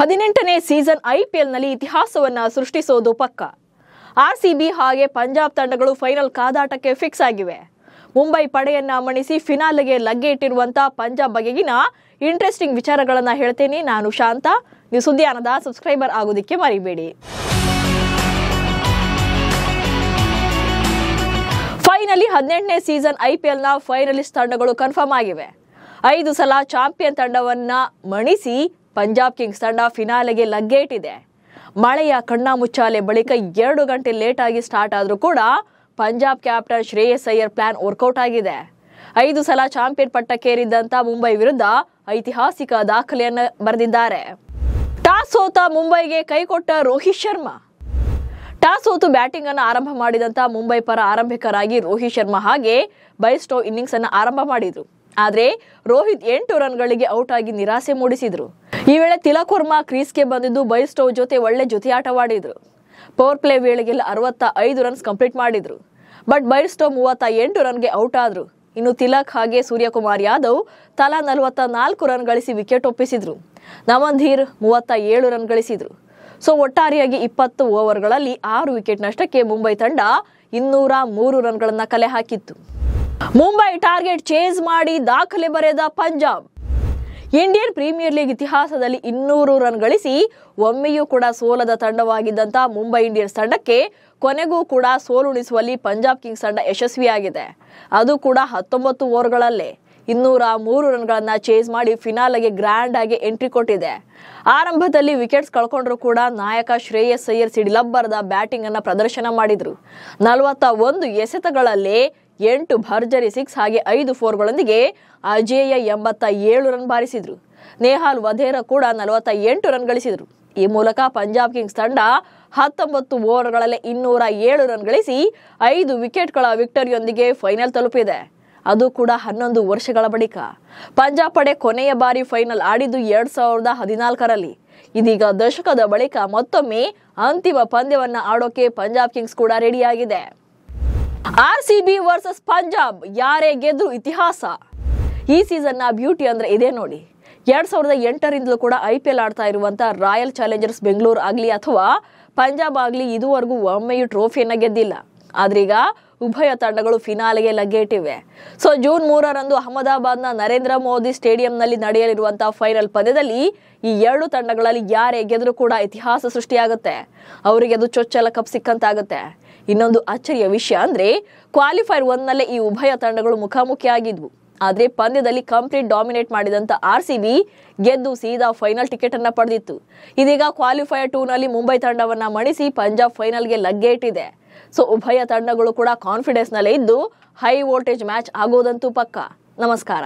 18ನೇ season ಐಪಿಎಲ್ನಲ್ಲಿ ಇತಿಹಾಸವನ್ನ ಸೃಷ್ಟಿಸೋದು ಪಕ್ಕ. RCB ಹಾಗೆ ಪಂಜಾಬ್ ತಂಡಗಳು ಫೈನಲ್ ಕಾದಾಟಕ್ಕೆ ಫಿಕ್ಸ್ ಆಗಿವೆ. ಮುಂಬೈ ಪಡೆಯನ್ನ ಮಣಿಸಿ ಫಿನಾಲೆಗೆ ಲಗ್ಗೆ ಇಟ್ಟಿರುವಂತ ಪಂಜಾಬ್ ಬಗೆಗಿನ ಇಂಟ್ರೆಸ್ಟಿಂಗ್ ವಿಚಾರಗಳನ್ನ ಹೇಳ್ತೇನೆ. ನಾನು ಶಾಂತ. ನೀವು ಸುದ್ದಿಯಾನದ ಸಬ್ಸ್ಕ್ರೈಬರ್ ಆಗೋದಕ್ಕೆ ಮರಿಬೇಡಿ. ಫೈನಲಿ 18ನೇ ಸೀಸನ್ ಐಪಿಎಲ್ನ ಫೈನಲಿಸ್ಟ್ ತಂಡಗಳು ಕನ್ಫರ್ಮ್ ಆಗಿವೆ. 5 ಸಲ ಚಾಂಪಿಯನ್ ತಂಡವನ್ನ ಮಣಿಸಿ ಪಂಜಾಬ್ ಕಿಂಗ್ಸ್ ತಂಡ ಫಿನಾಲೆಗೆ ಲಗ್ಗೆ ಇಟ್ಟಿದೆ. ಮಳೆಯ ಕಣ್ಣಾಮುಚ್ಚಾಲೆ ಬಳಿಕ 2 ಗಂಟೆ ಲೇಟ್ ಆಗಿ ಸ್ಟಾರ್ಟ್ ಆದರೂ ಕೂಡ Punjab captain Shreyas Iyer plan work out ಆಗಿದೆ. 5 ಸಲ ಚಾಂಪಿಯನ್ ಪಟ್ಟಕ್ಕೇರಿದ್ದಂತ ಮುಂಬೈ ವಿರುದ್ಧ ಐತಿಹಾಸಿಕ ದಾಖಲೆಯನ್ನು ಬರೆದಿದ್ದಾರೆ. ಟಾಸ್ ಸೋತ ಮುಂಬೈಗೆ ಕೈಕೊಟ್ಟ ರೋಹಿತ್ ಶರ್ಮಾ. ಟಾಸ್ ಸೋತು ಬ್ಯಾಟಿಂಗ್ ಅನ್ನು ಆರಂಭ ಮಾಡಿದಂತ ಮುಂಬೈ ಪರ ಆರಂಭಿಕರಾಗಿ ರೋಹಿತ್ ಶರ್ಮಾ ಹಾಗೆ ಬೈಸ್ಟೋ ಇನ್ನಿಂಗ್ಸ್ ಅನ್ನು ಆರಂಭ ಮಾಡಿದ್ರು. ಆದ್ರೆ ರೋಹಿತ್ 8 ರನ್ಗಳಿಗೆ ಔಟ್ ಆಗಿ ನಿರಾಸೆ ಮೂಡಿಸಿದ್ರು. ಈ ವೇಳೆ ತಿಲಕ್ ವರ್ಮಾ ಕ್ರೀಸ್ಗೆ ಬಂದಿದ್ದು ಬೈಸ್ಟೋ ಜೊತೆ ಒಳ್ಳೆ ಜೊತೆಯಾಟವಾಡಿದ್ರು. ಪವರ್ ಪ್ಲೇ ವೇಳೆಗೆಲ್ಲ 65 ರನ್ಸ್ ಕಂಪ್ಲೀಟ್ ಮಾಡಿದ್ರು. ಬಟ್ ಬೈಸ್ಟೋ 38 ರನ್ಗೆ ಔಟ್ ಆದ್ರು. ಇನ್ನು ತಿಲಕ್ ಹಾಗೆ ಸೂರ್ಯಕುಮಾರ್ ಯಾದವ್ ತಲಾ 44 ರನ್ ಗಳಿಸಿ wicket ಒಪ್ಪಿಸಿದ್ರು. Naman Dhir 37 run ಗಳಿಸಿದ್ರು. So ಒಟ್ಟಾರೆಯಾಗಿ 20 ಓವರ್ಗಳಲ್ಲಿ 6 ವಿಕೆಟ್ ನಷ್ಟಕ್ಕೆ ಮುಂಬೈ ತಂಡ 203 ರನ್ಗಳನ್ನ ಕಲೆ ಹಾಕಿತ್ತು. ಮುಂಬೈ ಟಾರ್ಗೆಟ್ ಚೇಸ್ ಮಾಡಿ ದಾಖಲೆ ಬರೆದ ಪಂಜಾಬ್. ಇಂಡಿಯನ್ ಪ್ರೀಮಿಯರ್ ಲೀಗ್ ಇತಿಹಾಸದಲ್ಲಿ 200 ರನ್ ಗಳಿಸಿ ಒಮ್ಮೆಯೂ ಕೂಡ ಸೋಲದ ತಂಡವಾಗಿದ್ದಂತ ಮುಂಬೈ ಇಂಡಿಯನ್ಸ್ ತಂಡಕ್ಕೆ ಕೊನೆಗೂ ಕೂಡ ಸೋಲುಣಿಸುವಲ್ಲಿ ಪಂಜಾಬ್ ಕಿಂಗ್ಸ್ ತಂಡ ಯಶಸ್ವಿಯಾಗಿದೆ. ಅದು ಕೂಡ 19 ಓವರ್ಗಳಲ್ಲೇ 203 ರನ್ಗಳನ್ನ ಚೇಸ್ ಮಾಡಿ ಫಿನಾಲೆಗೆ ಗ್ರ್ಯಾಂಡ್ ಆಗಿ ಎಂಟ್ರಿ ಕೊಟ್ಟಿದೆ. ಆರಂಭದಲ್ಲಿ ವಿಕೆಟ್ಸ್ ಕಳ್ಕೊಂಡ್ರು ಕೂಡ ನಾಯಕ ಶ್ರೇಯಸ್ ಅಯ್ಯರ್ ಸಿಡಿಲಬ್ಬರದ ಬ್ಯಾಟಿಂಗ್ ಅನ್ನ ಪ್ರದರ್ಶನ ಮಾಡಿದ್ರು. 41 ಎಸೆತಗಳಲ್ಲೇ 8 ಭರ್ಜರಿ 6 ಹಾಗೆ 5 4ಗಳೊಂದಿಗೆ ಅಜೇಯ 87 ರನ್ ಬಾರಿಸಿದ್ರು. ನೇಹಾಲ್ ವಧೇರಾ ಕೂಡ 48 ರನ್ ಗಳಿಸಿದ್ರು. ಈ ಮೂಲಕ ಪಂಜಾಬ್ ಕಿಂಗ್ಸ್ ತಂಡ 19 ಓವರ್ಗಳಲ್ಲಿ 207 ರನ್ ಗಳಿಸಿ 5 ವಿಕೆಟ್ಗಳ ವಿಕ್ಟರಿಯೊಂದಿಗೆ ಫೈನಲ್ ತಲುಪಿದೆ. ಅದು ಕೂಡ 11 ವರ್ಷಗಳ ಬಳಿಕ. ಪಂಜಾಬ್ ಪಡೆ ಕೊನೆಯ ಬಾರಿ ಫೈನಲ್ ಆಡಿದ್ದು 2014ರಲ್ಲಿ. ಇದೀಗ ದಶಕದ ಬಳಿಕ ಮತ್ತೊಮ್ಮೆ ಅಂತಿಮ ಪಂದ್ಯವನ್ನ ಆಡೋಕೆ ಪಂಜಾಬ್ ಕಿಂಗ್ಸ್ ಕೂಡ ರೆಡಿಯಾಗಿದೆ. ಆರ್ಸಿಬಿ ವರ್ಸಸ್ ಪಂಜಾಬ್ ಯಾರೇ ಗೆದ್ರು ಇತಿಹಾಸ. ಈ ಸೀಸನ್ ನ ಬ್ಯೂಟಿ ಅಂದ್ರೆ ಇದೇ ನೋಡಿ. 2008ರಿಂದಲೂ ಕೂಡ ಐಪಿಎಲ್ ಆಡ್ತಾ ಇರುವಂತ ರಾಯಲ್ ಚಾಲೆಂಜರ್ಸ್ ಬೆಂಗಳೂರು ಆಗ್ಲಿ ಅಥವಾ ಪಂಜಾಬ್ ಆಗ್ಲಿ ಇದುವರೆಗೂ ಒಮ್ಮೆಯೂ ಟ್ರೋಫಿಯನ್ನ ಗೆದ್ದಿಲ್ಲ. ಆದ್ರೀಗ ಉಭಯ ತಂಡಗಳು ಫಿನಾಲೆಗೆ ಲಗ್ಗೆ ಇಟ್ಟಿವೆ. ಸೊ ಜೂನ್ 3ರಂದು ಅಹಮದಾಬಾದ್ನ ನರೇಂದ್ರ ಮೋದಿ ಸ್ಟೇಡಿಯಂನಲ್ಲಿ ನಡೆಯಲಿರುವಂತಹ ಫೈನಲ್ ಪಂದ್ಯದಲ್ಲಿ ಈ 2 ತಂಡಗಳಲ್ಲಿ ಯಾರೇ ಗೆದ್ರು ಕೂಡ ಇತಿಹಾಸ ಸೃಷ್ಟಿಯಾಗುತ್ತೆ. ಅವರಿಗೆ ಅದು ಚೊಚ್ಚಲ ಕಪ್ ಸಿಕ್ಕಂತಾಗುತ್ತೆ. ಇನ್ನೊಂದು ಅಚ್ಚರಿಯ ವಿಷಯ ಅಂದ್ರೆ ಕ್ವಾಲಿಫೈರ್ 1ನಲ್ಲೇ ಈ ಉಭಯ ತಂಡಗಳು ಮುಖಾಮುಖಿಯಾಗಿದ್ವು. ಆದ್ರೆ ಪಂದ್ಯದಲ್ಲಿ ಕಂಪ್ಲೀಟ್ ಡಾಮಿನೇಟ್ ಮಾಡಿದಂತ ಆರ್ಸಿಬಿ ಗೆದ್ದು ಸೀದಾ ಫೈನಲ್ ಟಿಕೆಟ್ ಅನ್ನ ಪಡೆದಿತ್ತು. ಇದೀಗ ಕ್ವಾಲಿಫೈರ್ 2ನಲ್ಲಿ ಮುಂಬೈ ತಂಡವನ್ನ ಮಣಿಸಿ ಪಂಜಾಬ್ ಫೈನಲ್ಗೆ ಲಗ್ಗೆ ಇಟ್ಟಿದೆ. ಸೊ ಉಭಯ ತಂಡಗಳು ಕೂಡ ಕಾನ್ಫಿಡೆನ್ಸ್ ನಲ್ಲೇ ಇದ್ದು ಹೈ ವೋಲ್ಟೇಜ್ ಮ್ಯಾಚ್ ಆಗೋದಂತೂ ಪಕ್ಕ. ನಮಸ್ಕಾರ.